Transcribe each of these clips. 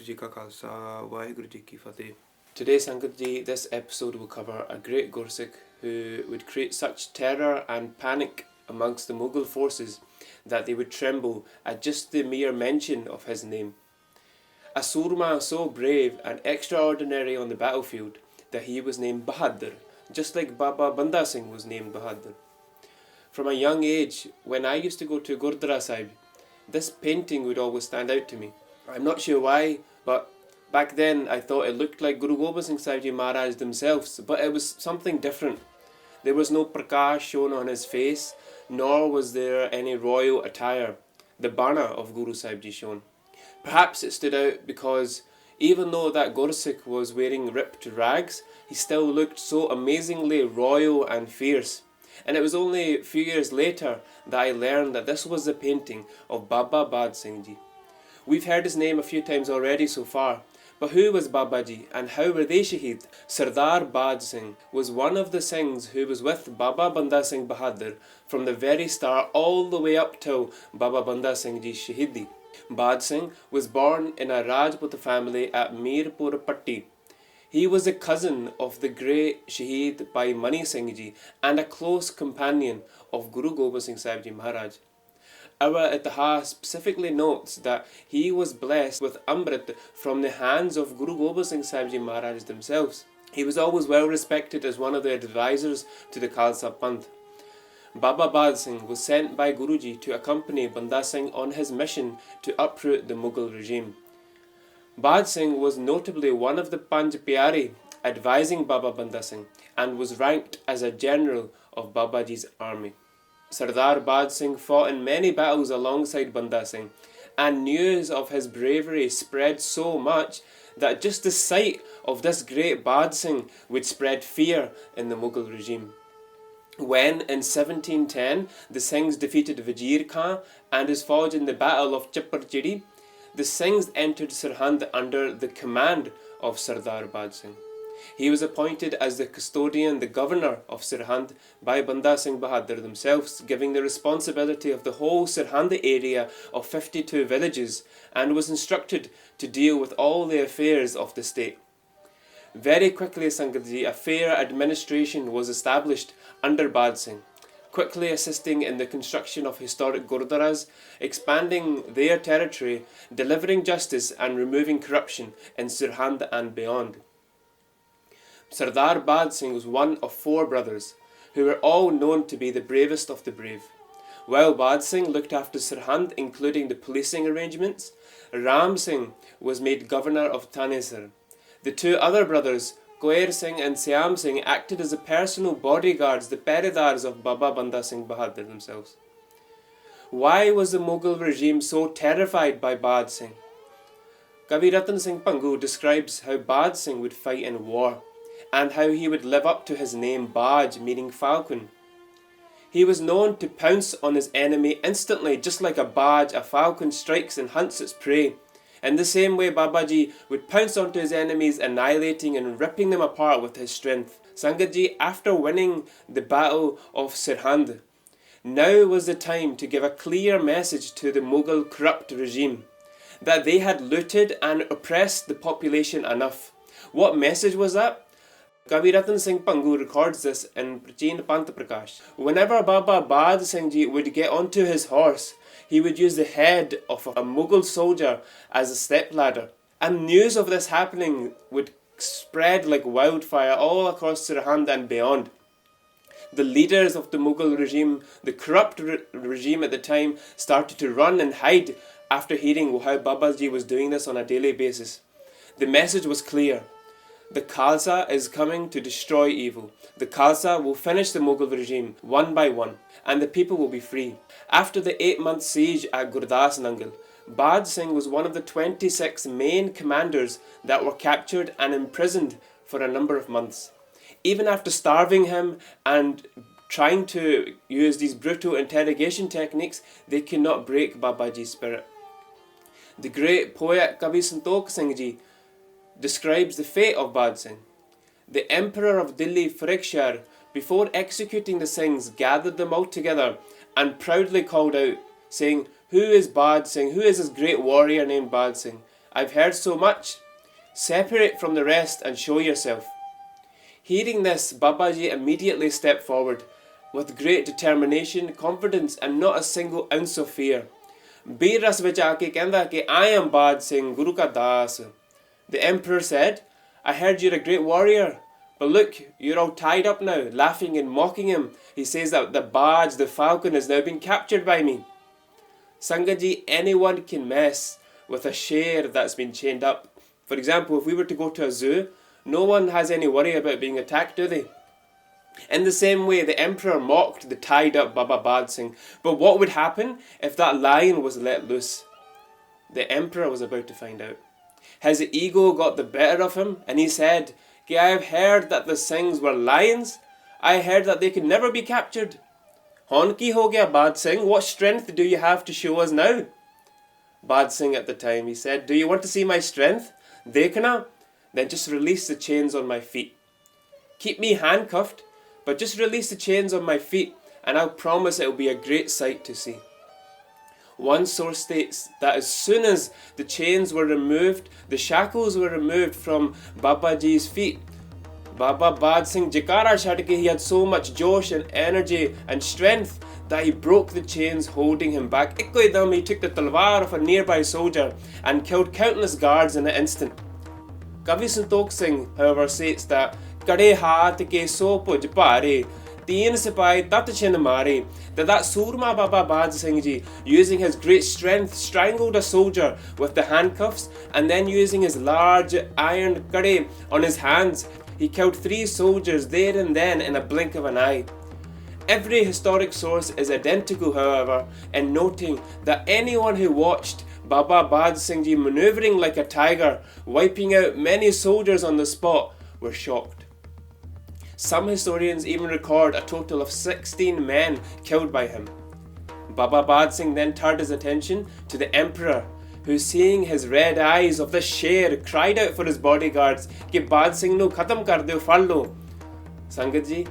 ਵਾਹਿਗੁਰੂ ਜੀ ਕਾ ਖਾਲਸਾ ਵਾਹਿਗੁਰੂ ਜੀ ਕੀ ਫਤਿਹ. Today, Sangat Ji, this episode will cover a great Gursikh who would create such terror and panic amongst the Mughal forces that they would tremble at just the mere mention of his name. A Surma so brave and extraordinary on the battlefield that he was named Bahadur, just like Baba Banda Singh was named Bahadur. From a young age, when I used to go to Gurdwara Sahib, this painting would always stand out to me. I'm not sure why, but back then I thought it looked like Guru Gobind Singh Sahib Ji Maharaj themselves, but it was something different. There was no prakash shown on his face, nor was there any royal attire, the bana of Guru Sahib Ji shown. Perhaps it stood out because even though that Gursikh was wearing ripped rags, he still looked so amazingly royal and fierce. And it was only a few years later that I learned that this was the painting of Baba Baaj Singh Ji. We've heard his name a few times already so far, but who was Babaji and how were they Shaheed? Sardar Baaj Singh was one of the Singhs who was with Baba Banda Singh Bahadur from the very start all the way up till Baba Banda Singh Ji Shaheedi. Baaj Singh was born in a Rajput family at Mirpur Patti. He was a cousin of the great Shaheed Bhai Mani Singh Ji and a close companion of Guru Gobind Singh Sahib Ji Maharaj. Our Ithihaas specifically notes that he was blessed with Amrit from the hands of Guru Gobind Singh Sahib Ji Maharaj themselves. He was always well respected as one of the advisors to the Khalsa Panth. Baba Baaj Singh was sent by Guruji to accompany Banda Singh on his mission to uproot the Mughal regime. Baaj Singh was notably one of the Panj Pyare advising Baba Banda Singh and was ranked as a general of Babaji's army. Sardar Baaj Singh fought in many battles alongside Banda Singh, and news of his bravery spread so much that just the sight of this great Baaj Singh would spread fear in the Mughal regime. When, in 1710, the Singhs defeated Wazir Khan and his fought in the Battle of Chapparchidi, the Singhs entered Sirhind under the command of Sardar Baaj Singh. He was appointed as the custodian, the governor of Sirhind by Banda Singh Bahadur themselves, giving the responsibility of the whole Sirhind area of 52 villages, and was instructed to deal with all the affairs of the state. Very quickly, Sangatji, a fair administration was established under Baaj Singh, quickly assisting in the construction of historic gurdwaras, expanding their territory, delivering justice and removing corruption in Sirhind and beyond. Sardar Baaj Singh was one of 4 brothers, who were all known to be the bravest of the brave. While Baaj Singh looked after Sirhind, including the policing arrangements, Ram Singh was made governor of Tanesar. The 2 other brothers, Koer Singh and Siam Singh, acted as the personal bodyguards, the peredars of Baba Banda Singh Bahadur themselves. Why was the Mughal regime so terrified by Baaj Singh? Kavi Ratan Singh Pangu describes how Baaj Singh would fight in war, and how he would live up to his name Baaj, meaning falcon. He was known to pounce on his enemy instantly, just like a Baaj, a falcon strikes and hunts its prey. In the same way, Babaji would pounce onto his enemies, annihilating and ripping them apart with his strength. Sangatji, after winning the Battle of Sirhind, now was the time to give a clear message to the Mughal corrupt regime that they had looted and oppressed the population enough. What message was that? Kavi Ratan Singh Pangu records this in Prachin Pant Prakash. Whenever Baba Baaj Singh Ji would get onto his horse, he would use the head of a Mughal soldier as a stepladder. And news of this happening would spread like wildfire all across Sirhind and beyond. The leaders of the Mughal regime, the corrupt regime at the time, started to run and hide after hearing how Babaji was doing this on a daily basis. The message was clear. The Khalsa is coming to destroy evil. The Khalsa will finish the Mughal regime one by one, and the people will be free. After the 8-month siege at Gurdas Nangal, Baaj Singh was one of the 26 main commanders that were captured and imprisoned for a number of months. Even after starving him and trying to use these brutal interrogation techniques, they could not break Babaji's spirit. The great poet Kavi Santokh Singh Ji describes the fate of Baaj Singh. The Emperor of Delhi, Farikshar, before executing the Singhs, gathered them all together and proudly called out, saying, "Who is Baaj Singh? Who is this great warrior named Baaj Singh?" I've heard so much. Separate from the rest and show yourself." Hearing this, Babaji immediately stepped forward with great determination, confidence, and not a single ounce of fear. Bir ras vich aake kehda ki I am Baaj Singh, Guru ka Das. The emperor said, "I heard you're a great warrior, but look, you're all tied up now," laughing and mocking him. He says that the Baaj, the falcon, has now been captured by me. Sangaji, anyone can mess with a sher that's been chained up. For example, if we were to go to a zoo, no one has any worry about being attacked, do they? In the same way, the emperor mocked the tied up Baba Baaj Singh. But what would happen if that lion was let loose? The emperor was about to find out. His ego got the better of him, and he said, "I have heard that the Singhs were lions. I heard that they could never be captured. Hon ki ho gaya, Baaj Singh? What strength do you have to show us now?" Baaj Singh at the time, he said, "Do you want to see my strength? Dekhna? Then just release the chains on my feet. Keep me handcuffed, but just release the chains on my feet, and I'll promise it will be a great sight to see." One source states that as soon as the chains were removed, the shackles were removed from Babaji's feet, Baba Baaj Singh Jikara chhad ke, he had so much josh and energy and strength that he broke the chains holding him back. Ikko idam, he took the talwar of a nearby soldier and killed countless guards in an instant. Kavi Santokh Singh, however, states that Kade haath ke so puj pare, teen sipai tat chin mare, that Surma Baba Baaj Singh Ji, using his great strength, strangled a soldier with the handcuffs, and then using his large iron kade on his hands, he killed 3 soldiers there and then in a blink of an eye. Every historic source is identical, however, in noting that anyone who watched Baba Baaj Singh Ji manoeuvring like a tiger, wiping out many soldiers on the spot, were shocked. Some historians even record a total of 16 men killed by him. Baba Baaj Singh then turned his attention to the emperor, who, seeing his red eyes of the sher, cried out for his bodyguards, "Ki Baaj Singh nu khatam kar deo, fad lo." Sangat ji,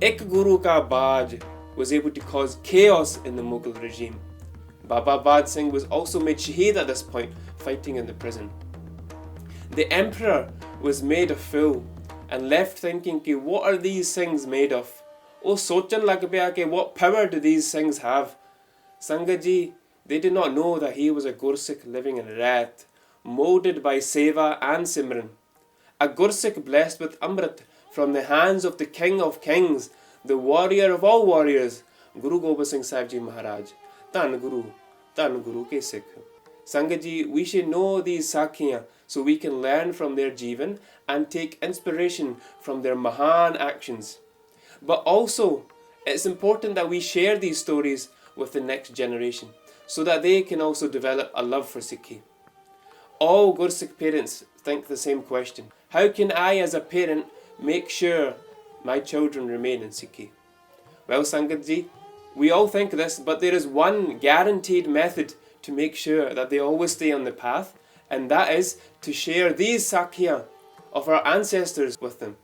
ek guru ka Baaj was able to cause chaos in the Mughal regime. Baba Baaj Singh was also made Shaheed at this point, fighting in the prison. The emperor was made a fool and left thinking, ki, what are these things made of? Oh, sochan lag paya ki what power do these things have? Sangat ji, they did not know that he was a Gursikh living in Raat, moulded by Seva and Simran. A Gursikh blessed with Amrit from the hands of the King of Kings, the warrior of all warriors, Guru Gobind Singh Sahib Ji Maharaj. Tan Guru ke Sikh. Sangat ji, we should know these Sakhiyan so we can learn from their Jivan and take inspiration from their Mahan actions. But also, it's important that we share these stories with the next generation so that they can also develop a love for Sikhi. All Gursikh parents think the same question. How can I as a parent make sure my children remain in Sikhi? Well, Sangat ji, we all think this, but there is one guaranteed method to make sure that they always stay on the path, and that is to share these Sakhiyan of our ancestors with them.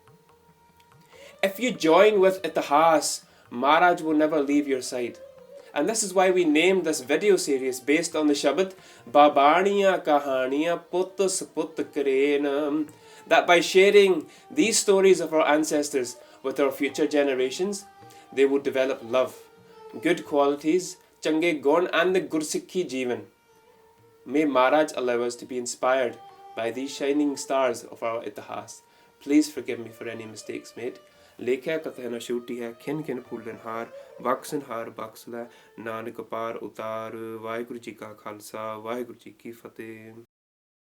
If you join with Ithihaas, Maharaj will never leave your side. And this is why we named this video series based on the Shabad, Babaneea Kahaneea Put Saput Karena, that by sharing these stories of our ancestors with our future generations, they will develop love, good qualities, change gun, and the Gursikhi Jivan. May Maharaj allow us to be inspired by these shining stars of our Ithihaas. Please forgive me for any mistakes made. Lekha Katha na shooty hai, kin pullen har, baksan har baksla, nanak par utar, Vaheguru Ji ka Khalsa, Vaheguru Ji ki Fateh.